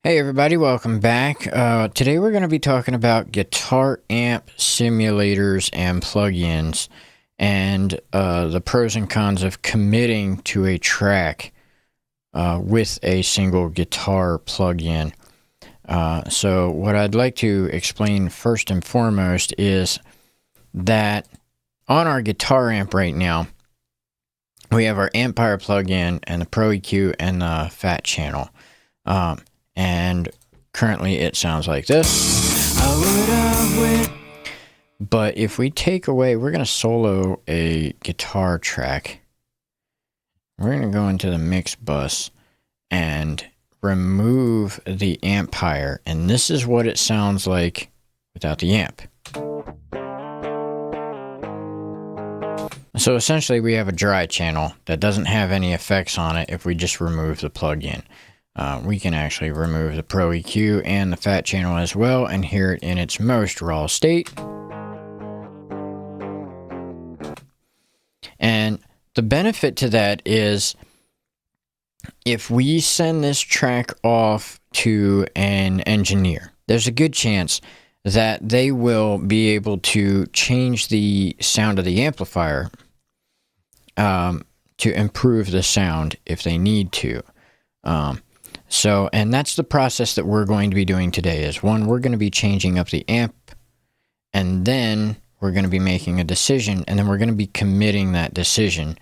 Hey everybody, welcome back. Today we're going to be talking about guitar amp simulators and plugins and the pros and cons of committing to a track with a single guitar plugin. So what I'd like to explain first and foremost is that on our guitar amp right now, we have our amplifier plugin and the Pro EQ and the Fat channel. And currently it sounds like this. But if we take away, we're going to solo a guitar track. We're going to go into the mix bus and remove the amplifier. And this is what it sounds like without the amp. So essentially we have a dry channel that doesn't have any effects on it if we just remove the plugin. We can actually remove the Pro EQ and the Fat channel as well and hear it in its most raw state. And the benefit to that is if we send this track off to an engineer, there's a good chance that they will be able to change the sound of the amplifier to improve the sound if they need to. And that's the process that we're going to be doing today is one, we're going to be changing up the amp, and then we're going to be making a decision, and then we're going to be committing that decision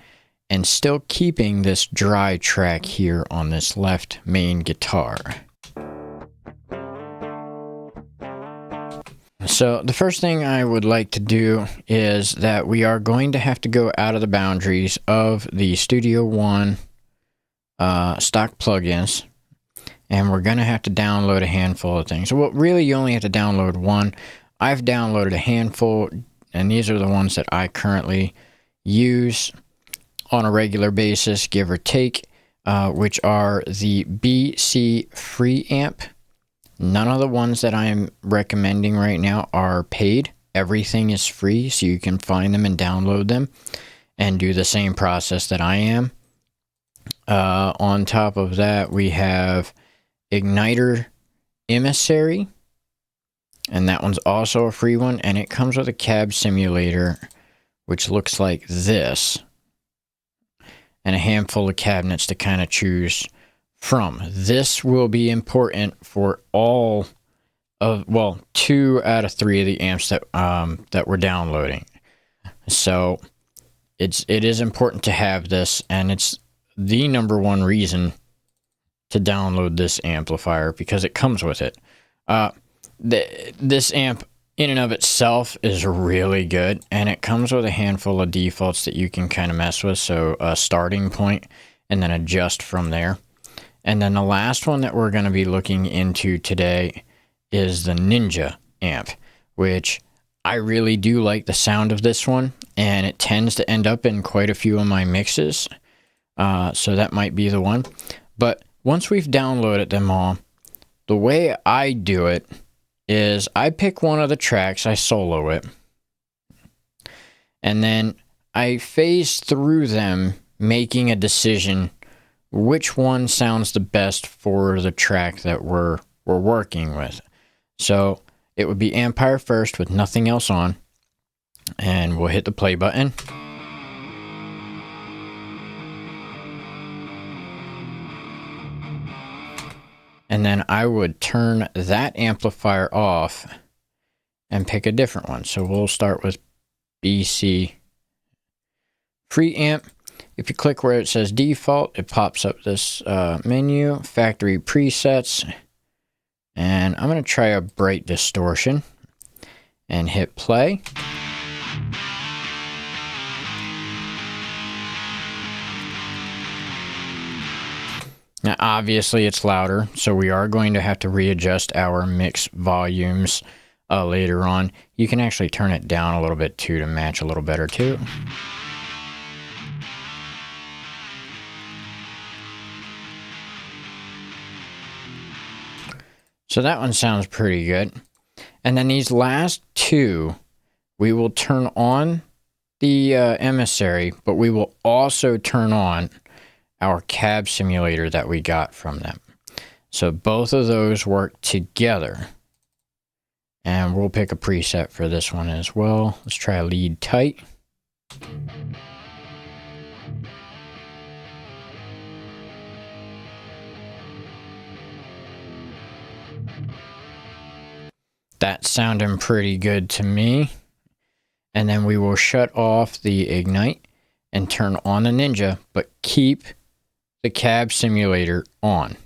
and still keeping this dry track here on this left main guitar. So the first thing I would like to do is that we are going to have to go out of the boundaries of the Studio One stock plugins. And we're going to have to download a handful of things. Well, really, you only have to download one. I've downloaded a handful, and these are the ones that I currently use on a regular basis, give or take, which are the BC Free Amp. None of the ones that I'm recommending right now are paid. Everything is free, so you can find them and download them and do the same process that I am. On top of that, we have Igniter Emissary, and that one's also a free one, and it comes with a cab simulator which looks like this and a handful of cabinets to kind of choose from. This will be important for all of, well, 2 out of 3 of the amps that we're downloading. So it is important to have this, and it's the #1 reason to download this amplifier because it comes with it. This amp in and of itself is really good, and it comes with a handful of defaults that you can kind of mess with. So a starting point and then adjust from there. And then the last one that we're going to be looking into today is the Ninja amp, which I really do like the sound of this one, and it tends to end up in quite a few of my mixes. So that might be the one. But once we've downloaded them all, the way I do it is I pick one of the tracks, I solo it, and then I phase through them, making a decision which one sounds the best for the track that we're working with. So it would be amplifier first with nothing else on, and we'll hit the play button. And then I would turn that amplifier off and pick a different one. So we'll start with BC Free Amp. If you click where it says default, it pops up this menu, factory presets. And I'm going to try a bright distortion and hit play. Now, obviously, it's louder, so we are going to have to readjust our mix volumes later on. You can actually turn it down a little bit, too, to match a little better, too. So that one sounds pretty good. And then these last two, we will turn on the Emissary, but we will also turn on our cab simulator that we got from them. So both of those work together. And we'll pick a preset for this one as well. Let's try lead tight. That's sounding pretty good to me. And then we will shut off the Ignite and turn on the Ninja, but keep the cab simulator on.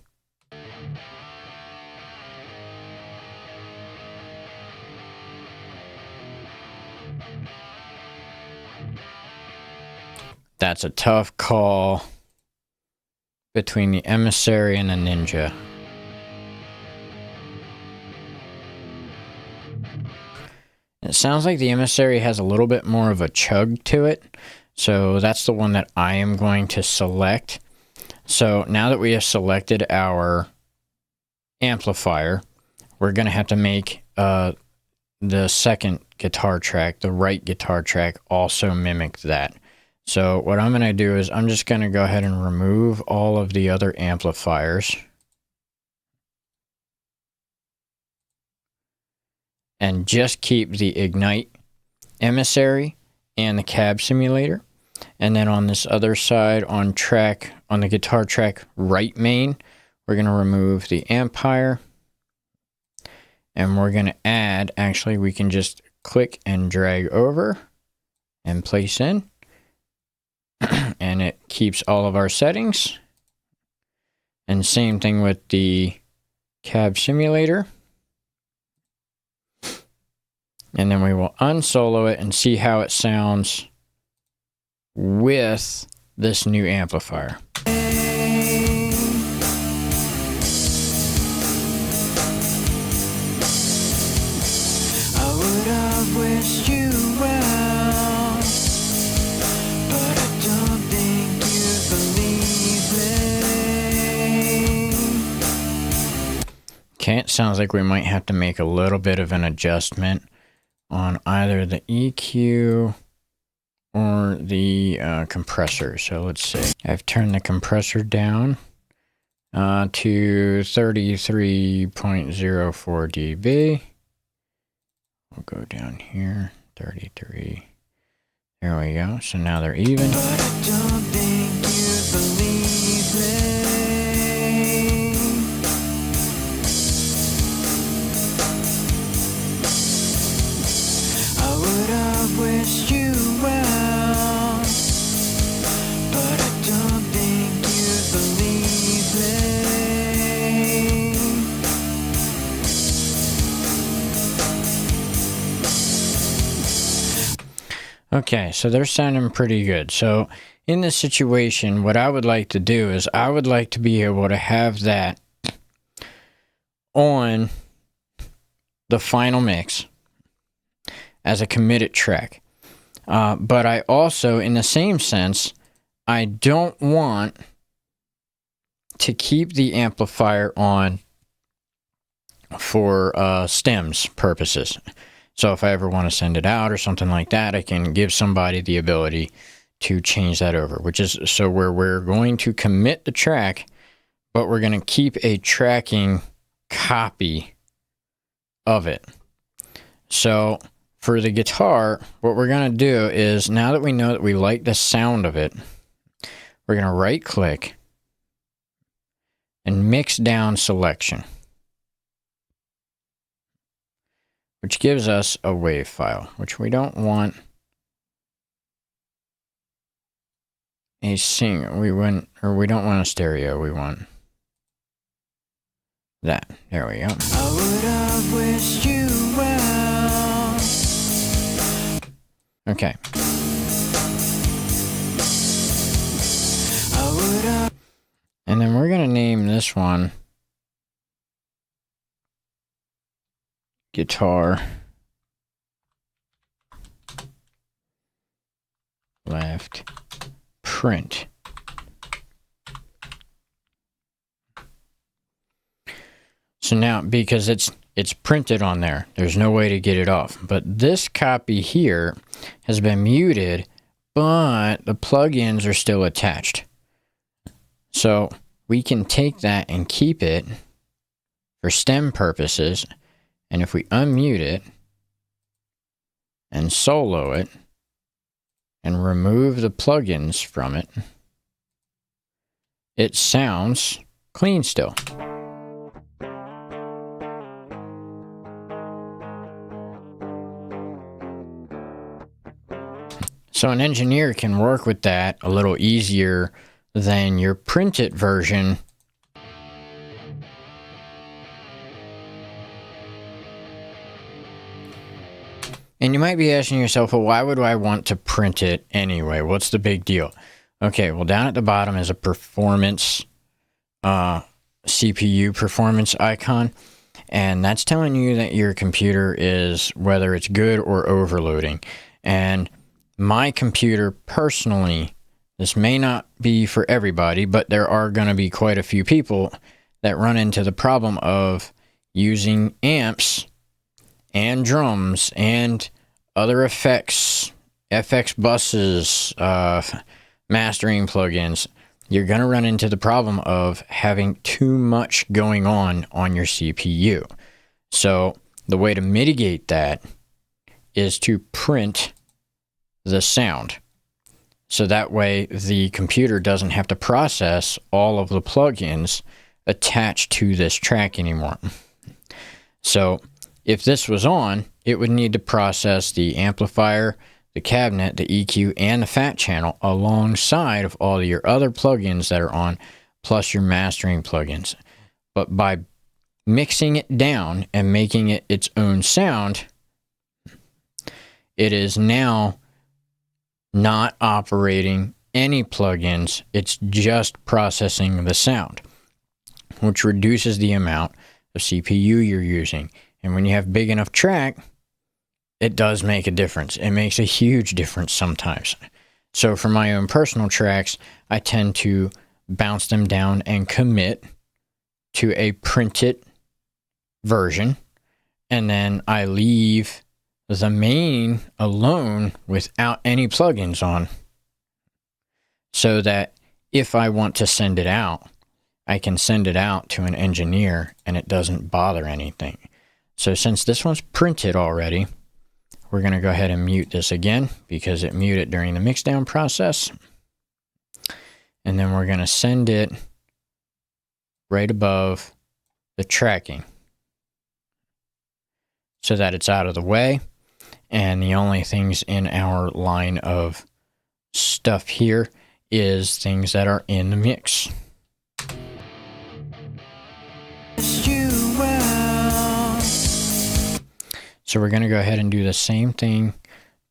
That's a tough call between the Emissary and the Ninja. It sounds like the Emissary has a little bit more of a chug to it. So that's the one that I am going to select. So now that we have selected our amplifier, we're going to have to make the second guitar track, the right guitar track, also mimic that. So what I'm going to do is I'm just going to go ahead and remove all of the other amplifiers. And just keep the Ignite Emissary and the cab simulator. And then on this other side, on the guitar track right main, we're going to remove the amplifier. And we're going to add, actually we can just click and drag over and place in. And it keeps all of our settings. And same thing with the cab simulator. And then we will unsolo it and see how it sounds with this new amplifier. I would have wished you well, but I don't think you believe me. Okay, it sounds like we might have to make a little bit of an adjustment on either the EQ or the compressor. So let's see. I've turned the compressor down to 33.04 dB. We'll go down here, 33. There we go. So now they're even. But I don't think you believe me. Wish you well, but I don't think you believe me. Okay, so they're sounding pretty good. So in this situation, what I would like to do is I would like to be able to have that on the final mix as a committed track. But I also, in the same sense, I don't want to keep the amplifier on for stems purposes. So if I ever want to send it out or something like that, I can give somebody the ability to change that over, which is so where we're going to commit the track, but we're going to keep a tracking copy of it. So for the guitar, what we're going to do is, now that we know that we like the sound of it, we're going to right click and mix down selection, which gives us a wave file, which we don't want a single. We don't want a stereo. We want that. There we go. I would have wished you well. Okay. And then we're going to name this one Guitar Left Print. So now, because it's printed on there, there's no way to get it off. But this copy here has been muted, but the plugins are still attached. So we can take that and keep it for stem purposes. And if we unmute it and solo it and remove the plugins from it, it sounds clean still. So an engineer can work with that a little easier than your printed version. And you might be asking yourself, well, why would I want to print it anyway? What's the big deal? Okay, well, down at the bottom is a performance, CPU performance icon. And that's telling you that your computer is, whether it's good or overloading. And my computer personally, this may not be for everybody, but there are going to be quite a few people that run into the problem of using amps and drums and other effects, FX buses, mastering plugins. You're going to run into the problem of having too much going on your CPU. So the way to mitigate that is to print the sound. So that way the computer doesn't have to process all of the plugins attached to this track anymore. So if this was on, it would need to process the amplifier, the cabinet, the EQ, and the fat channel alongside of all of your other plugins that are on, plus your mastering plugins. But by mixing it down and making it its own sound, it is now not operating any plugins. It's just processing the sound, which reduces the amount of CPU you're using. And when you have big enough track, it does make a difference. It makes a huge difference sometimes. So for my own personal tracks, I tend to bounce them down and commit to a printed version. And then I leave the main alone without any plugins on, so that if I want to send it out, I can send it out to an engineer and it doesn't bother anything. So since this one's printed already, we're going to go ahead and mute this again because it muted during the mixdown process. And then we're going to send it right above the tracking so that it's out of the way. And the only things in our line of stuff here is things that are in the mix. So we're going to go ahead and do the same thing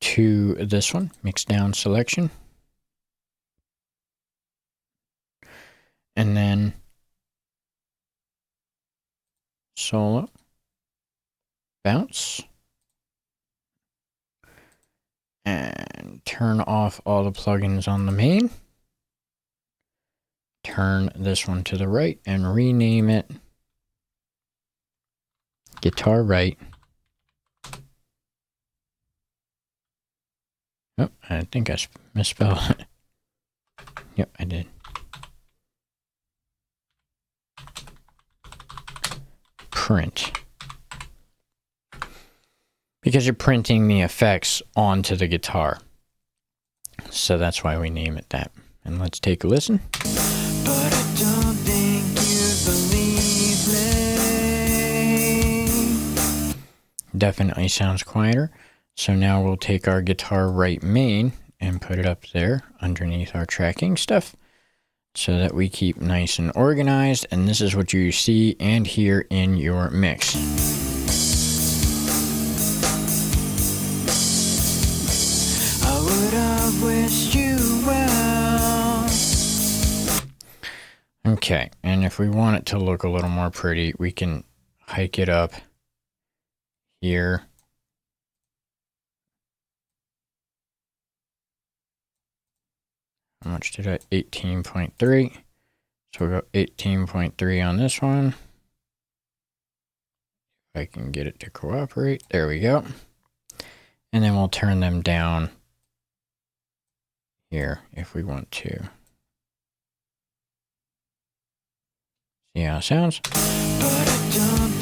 to this one, mix down selection. And then solo, bounce, and turn off all the plugins on the main. Turn this one to the right and rename it Guitar Right. Oh, I think I misspelled it. Yep, I did. Print. Because you're printing the effects onto the guitar. So that's why we name it that. And let's take a listen. But I don't think you believe me. Definitely sounds quieter. So now we'll take our Guitar Right main and put it up there underneath our tracking stuff so that we keep nice and organized. And this is what you see and hear in your mix. I would have wished you well. Okay, and if we want it to look a little more pretty, we can hike it up here. How much did I? 18.3. So we'll go 18.3 on this one. If I can get it to cooperate. There we go. And then we'll turn them down here if we want to. See how it sounds? But I don't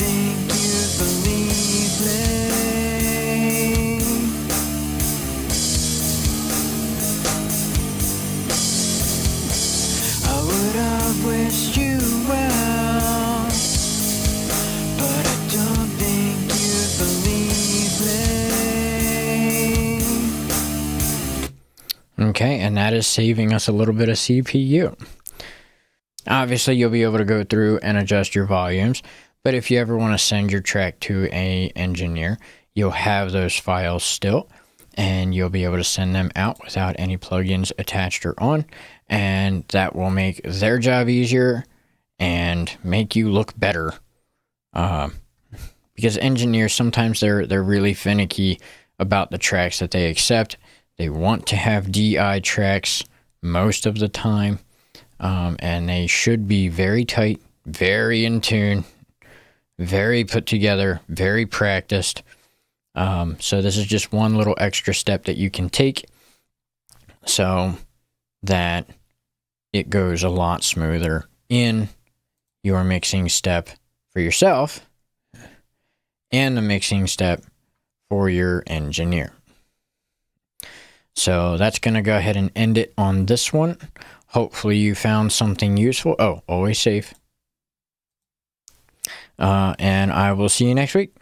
Okay, and that is saving us a little bit of CPU. Obviously, you'll be able to go through and adjust your volumes, but if you ever want to send your track to an engineer, you'll have those files still, and you'll be able to send them out without any plugins attached or on, and that will make their job easier and make you look better. Because engineers, sometimes they're really finicky about the tracks that they accept. They want to have DI tracks most of the time, and they should be very tight, very in tune, very put together, very practiced. So this is just one little extra step that you can take so that it goes a lot smoother in your mixing step for yourself and the mixing step for your engineer. So that's going to go ahead and end it on this one. Hopefully you found something useful. Oh, always safe. And I will see you next week.